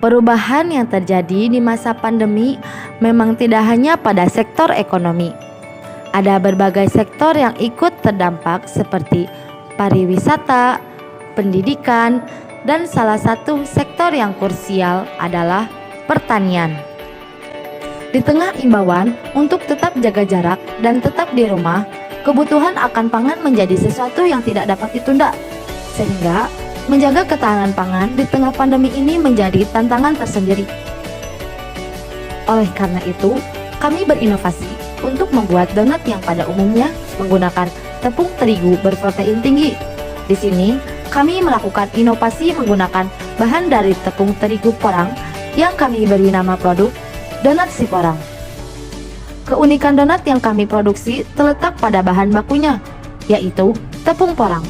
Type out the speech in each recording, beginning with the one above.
Perubahan yang terjadi di masa pandemi memang tidak hanya pada sektor ekonomi. Ada berbagai sektor yang ikut terdampak seperti pariwisata, pendidikan, dan salah satu sektor yang krusial adalah pertanian. Di tengah imbauan untuk tetap jaga jarak dan tetap di rumah, kebutuhan akan pangan menjadi sesuatu yang tidak dapat ditunda. Sehingga menjaga ketahanan pangan di tengah pandemi ini menjadi tantangan tersendiri. Oleh karena itu, kami berinovasi untuk membuat donat yang pada umumnya menggunakan tepung terigu berprotein tinggi. Di sini, kami melakukan inovasi menggunakan bahan dari tepung terigu porang yang kami beri nama produk Donat Si Porang. Keunikan donat yang kami produksi terletak pada bahan bakunya, yaitu tepung porang.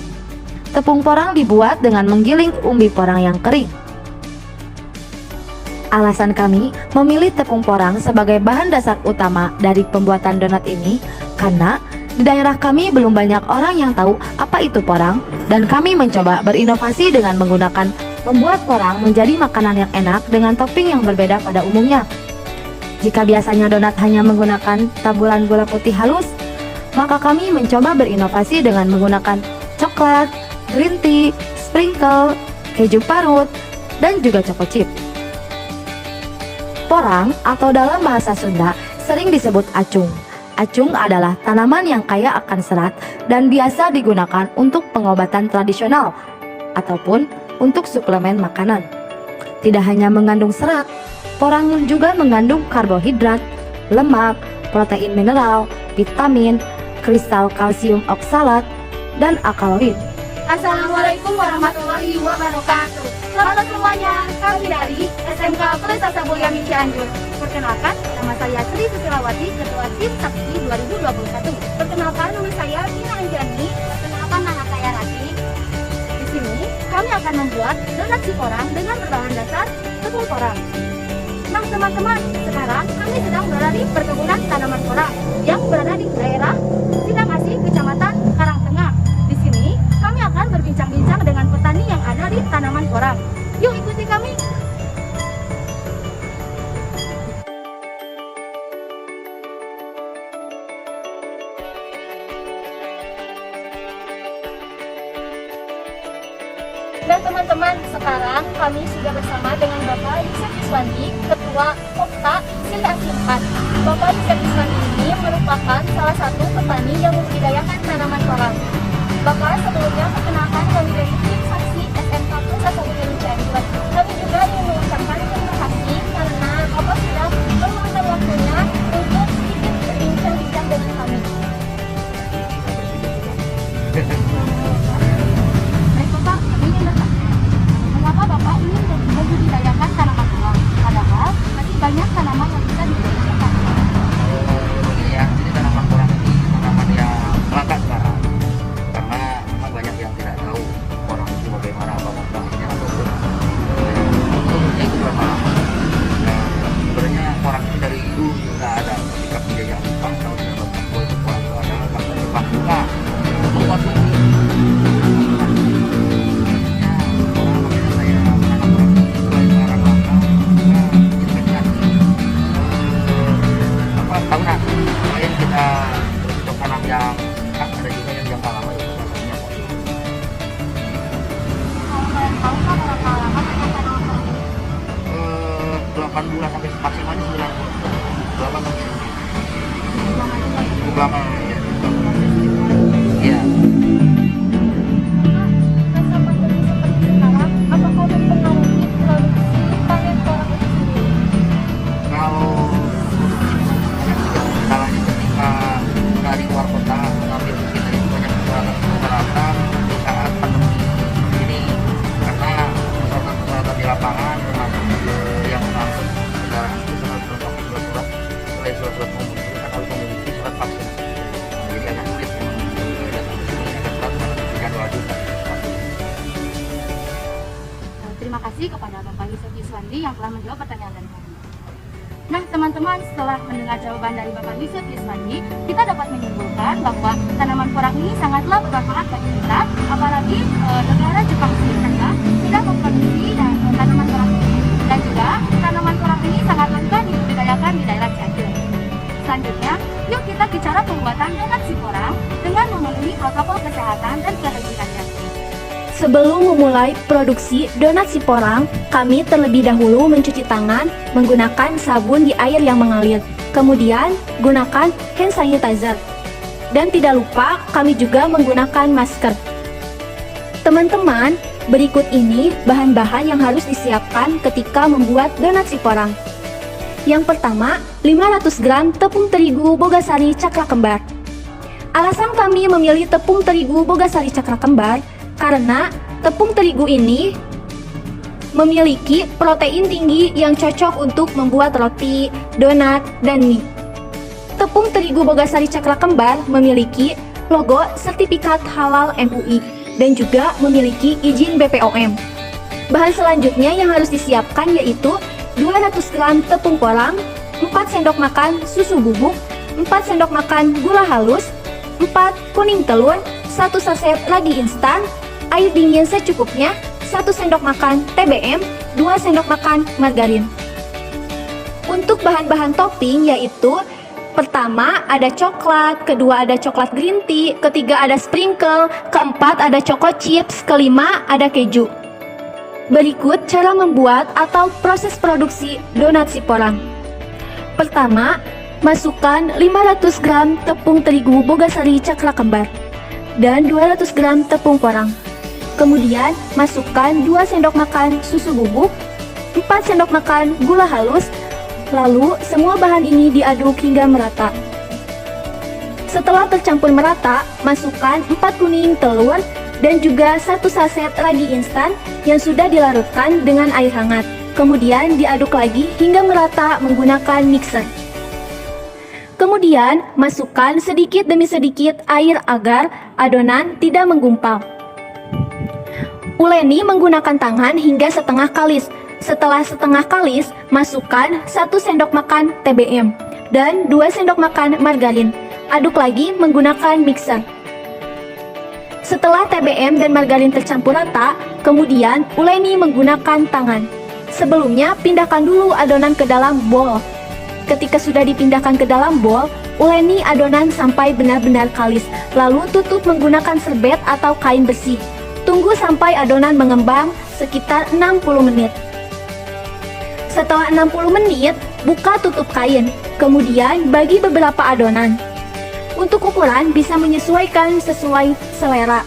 Tepung porang dibuat dengan menggiling umbi porang yang kering. Alasan kami memilih tepung porang sebagai bahan dasar utama dari pembuatan donat ini karena di daerah kami belum banyak orang yang tahu apa itu porang, dan kami mencoba berinovasi dengan menggunakan membuat porang menjadi makanan yang enak dengan topping yang berbeda pada umumnya. Jika biasanya donat hanya menggunakan taburan gula putih halus, maka kami mencoba berinovasi dengan menggunakan coklat, green tea, sprinkle, keju parut, dan juga choco chip. Porang atau dalam bahasa Sunda sering disebut acung. Acung adalah tanaman yang kaya akan serat dan biasa digunakan untuk pengobatan tradisional ataupun untuk suplemen makanan. Tidak hanya mengandung serat, porang juga mengandung karbohidrat, lemak, protein mineral, vitamin, kristal kalsium oksalat, dan alkaloid. Assalamualaikum warahmatullahi wabarakatuh. Selamat semuanya, kami dari SMK Pelita Mulyani Cianjur. Perkenalkan, nama saya Sri Susilawati, Ketua Tim Saksi 2021. Perkenalkan, nama saya Tina Anjani. Perkenalkan, nama saya Rati. Di sini, kami akan membuat donat si porang dengan berbahan dasar tepung porang. Nah teman-teman, sekarang kami sedang berada di perkebunan tanaman porang yang berada di daerah Sidang-Asih, Kecamatan Karangtengah. Di sini kami akan berbincang-bincang dengan petani yang ada di tanaman porang. Yuk ikuti kami. Dan teman-teman, sekarang kami sudah bersama dengan Bapak Yusuf Iswandi, Ketua Kopta Sidang-Asih 4. Bapak Yusuf Iswandi ini merupakan salah satu petani yang membudidayakan tanaman porang. Bapak, sebelumnya perkenalkan kami dari tim saksi SMK Pelita Mulyani Cianjur. Kami juga ingin mengucapkan terima kasih karena Bapak sudah meluangkan waktunya untuk sedikit berbincang-bincang dengan kami. Baik Bapak, kami ingin bertanya, mengapa Bapak ingin membudidayakan tanaman porang? Padahal masih banyak tanaman yang bisa dibudidayakan. Ya, jadi tanaman porang ini tanaman yang langka sekarang. Karena memang banyak yang tidak tahu porang itu bagaimana, apa manfaatnya ataupun umurnya itu berapa lama. Nah, sebenarnya porang itu dari dulu sudah ada ketika penjajah Jepang tahun 1940 itu porang itu ada, bahkan Jepang juga mengkonsumsi. Tahunan, selain kita bercocok tanam yang ada juga yang jangka lama itu namanya posisi. Tahu kan berapa lama tanaman porang? 8 bulan sampai maksimalnya 9 bulan. 8 sampai 9 bulan. Cukup lama ya. Iya. Masa pandemi seperti sekarang, apakah mempengaruhi produksi panen porang itu sendiri? Kalau salahnya ketika dari luar kota mengambil kita itu banyak peralatan saat pandemi ini, karena peralatan di lapangan termasuk yang mengangkut kendaraan itu sangat melengkapi surat-surat, selain surat-surat mobil kan harus memiliki surat vaksin. Jadi agak sulit memang datang ke sini agak berat karena jadwal juga. Terima kasih kepada Bapak Yusuf Iswandi yang telah menjawab pertanyaan dari kami. Nah teman-teman, setelah mendengar jawaban dari Bapak Yusuf Iswandi, kita dapat menyimpulkan bahwa tanaman porang ini sangatlah bermanfaat bagi kita, apalagi negara Jepang sendiri tidak memproduksi tanaman porang ini. Dan juga Sebelum memulai produksi donat si porang, kami terlebih dahulu mencuci tangan menggunakan sabun di air yang mengalir. Kemudian, gunakan hand sanitizer. Dan tidak lupa, kami juga menggunakan masker. Teman-teman, berikut ini bahan-bahan yang harus disiapkan ketika membuat donat si porang. Yang pertama, 500 gram tepung terigu Bogasari Cakra Kembar. Alasan kami memilih tepung terigu Bogasari Cakra Kembar karena tepung terigu ini memiliki protein tinggi yang cocok untuk membuat roti, donat, dan mie. Tepung terigu Bogasari Cakra Kembar memiliki logo sertifikat halal MUI dan juga memiliki izin BPOM. Bahan selanjutnya yang harus disiapkan yaitu 200 gram tepung porang, 4 sendok makan susu bubuk, 4 sendok makan gula halus, 4 kuning telur, 1 saset ragi instan, air dingin secukupnya, 1 sendok makan TBM, 2 sendok makan margarin. Untuk bahan-bahan topping yaitu pertama ada coklat, kedua ada coklat green tea, ketiga ada sprinkle, keempat ada choco chips, kelima ada keju. Berikut cara membuat atau proses produksi donat si porang. Pertama, masukkan 500 gram tepung terigu Bogasari Cakra Kembar dan 200 gram tepung porang. Kemudian, masukkan 2 sendok makan susu bubuk, 4 sendok makan gula halus, lalu semua bahan ini diaduk hingga merata. Setelah tercampur merata, masukkan 4 kuning telur dan juga 1 saset ragi instan yang sudah dilarutkan dengan air hangat. Kemudian diaduk lagi hingga merata menggunakan mixer. Kemudian, masukkan sedikit demi sedikit air agar adonan tidak menggumpal. Uleni menggunakan tangan hingga setengah kalis. Setelah setengah kalis, masukkan 1 sendok makan TBM dan 2 sendok makan margarin. Aduk lagi menggunakan mixer. Setelah TBM dan margarin tercampur rata, kemudian uleni menggunakan tangan. Sebelumnya, pindahkan dulu adonan ke dalam bowl. Ketika sudah dipindahkan ke dalam bowl, uleni adonan sampai benar-benar kalis. Lalu tutup menggunakan serbet atau kain bersih. Tunggu sampai adonan mengembang sekitar 60 menit. Setelah 60 menit, buka tutup kain. Kemudian bagi beberapa adonan. Untuk ukuran bisa menyesuaikan sesuai selera.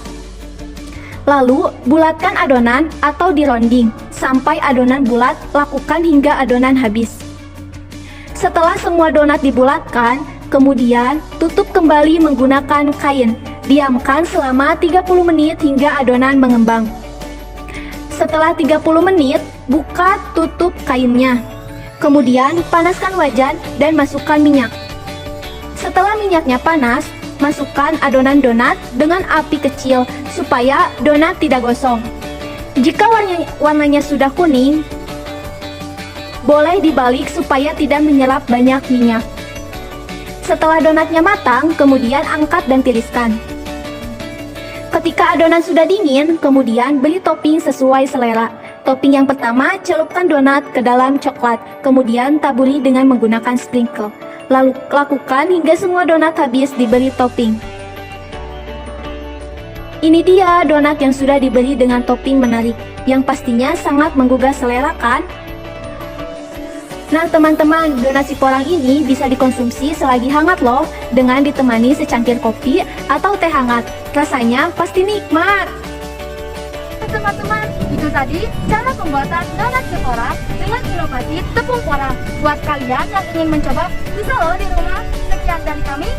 Lalu bulatkan adonan atau dironding. Sampai adonan bulat, lakukan hingga adonan habis. Setelah semua donat dibulatkan, kemudian tutup kembali menggunakan kain. Diamkan selama 30 menit hingga adonan mengembang. Setelah 30 menit, buka tutup kainnya. Kemudian panaskan wajan dan masukkan minyak. Setelah minyaknya panas, masukkan adonan donat dengan api kecil supaya donat tidak gosong. Jika warnanya sudah kuning, boleh dibalik supaya tidak menyerap banyak minyak. Setelah donatnya matang, kemudian angkat dan tiriskan. Ketika adonan sudah dingin, kemudian beri topping sesuai selera. Topping yang pertama, celupkan donat ke dalam coklat, kemudian taburi dengan menggunakan sprinkle. Lalu lakukan hingga semua donat habis diberi topping. Ini dia donat yang sudah diberi dengan topping menarik, yang pastinya sangat menggugah selera kan? Nah teman-teman, donat si porang ini bisa dikonsumsi selagi hangat loh, dengan ditemani secangkir kopi atau teh hangat. Rasanya pasti nikmat. Teman-teman, itu tadi cara pembuatan donat si porang dengan inovasi tepung porang. Buat kalian yang ingin mencoba, bisa loh di rumah. Sekian dari kami.